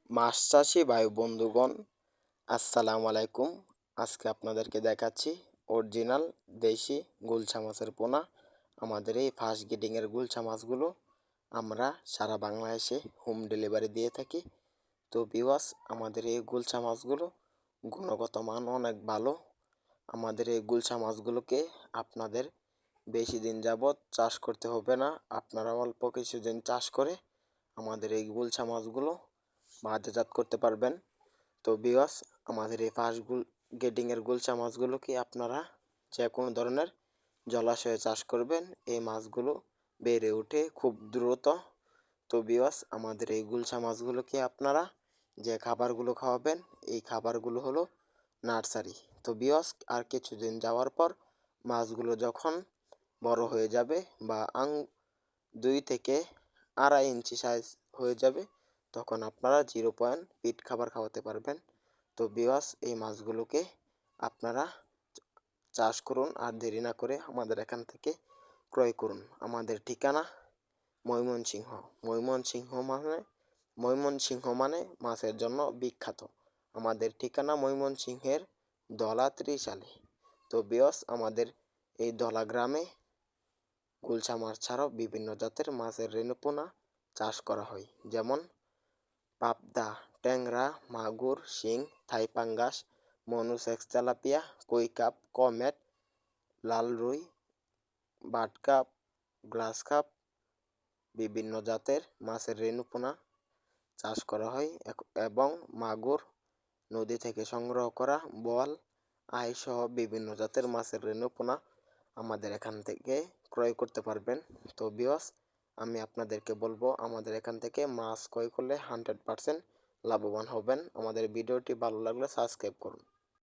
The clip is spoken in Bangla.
মাছ চাষি ভাই বন্ধুগণ, আসসালামু আলাইকুম। আজকে আপনাদেরকে দেখাচ্ছি অরিজিনাল দেশি গুলশা মাছের পোনা। আমাদের এই ফার্স্ট গ্রেডিংয়ের গুলশা মাছগুলো আমরা সারা বাংলাদেশে হোম ডেলিভারি দিয়ে থাকি। তো ভিউয়ার্স, আমাদের এই গুলশা মাছগুলো গুণগত মান অনেক ভালো। আমাদের এই গুলশা মাছগুলোকে আপনাদের বেশি দিন যাবৎ চাষ করতে হবে না। আপনারা অল্প কিছুদিন চাষ করে আমাদের এই গুলশা মাছগুলো বাজারজাত করতে পারবেন। তো ভিউয়ার্স, আমাদের এই ফার্স্ট গ্রেডিংয়ের গুলশা মাছগুলোকে আপনারা যে কোনো ধরনের জলাশয়ে চাষ করবেন, এই মাছগুলো বেড়ে ওঠে খুব দ্রুত। তো ভিউয়ার্স, আমাদের এই গুলশা মাছগুলোকে আপনারা যে খাবারগুলো খাওয়াবেন, এই খাবারগুলো হলো নার্সারি। তো ভিউয়ার্স, আর কিছুদিন যাওয়ার পর মাছগুলো যখন বড় হয়ে যাবে বা 2 থেকে 2.5 ইঞ্চি সাইজ হয়ে যাবে, তখন আপনারা 0 পয়েন্ট ফিড খাবার খাওয়াতে পারবেন। তো ভিউয়ার্স, এই মাছগুলোকে আপনারা চাষ করুন আর দেরি না করে আমাদের এখান থেকে ক্রয় করুন। আমাদের ঠিকানা ময়মনসিংহ। ময়মনসিংহ মানে মাছের জন্য বিখ্যাত। আমাদের ঠিকানা ময়মনসিংহের দলা ত্রিশালে। তো ভিউয়ার্স, আমাদের এই দলা গ্রামে গুলশা মাছ ছাড়াও বিভিন্ন জাতের মাছের রেণুপোনা চাষ করা হয়, যেমন পাবদা, ট্যাংরা, মাগুর, শিং, থাই পাঙ্গাস, মনুসেক্স তেলাপিয়া, কই কাপ, কমেট, লাল রুই, বাটকাপ, গ্লাস কাপ, বিভিন্ন জাতের মাছের রেণুপোনা চাষ করা হয়। এবং মাগুর, নদী থেকে সংগ্রহ করা বোয়াল, আইসহ বিভিন্ন জাতের মাছের রেণুপোনা আমাদের এখান থেকে ক্রয় করতে পারবেন। তো ভিউয়ার্স, আমি আপনাদেরকে বলবো, আমাদের এখান থেকে মাছ ক্রয় করলে 100% লাভবান হবেন। আমাদের ভিডিওটি ভালো লাগলে সাবস্ক্রাইব করুন।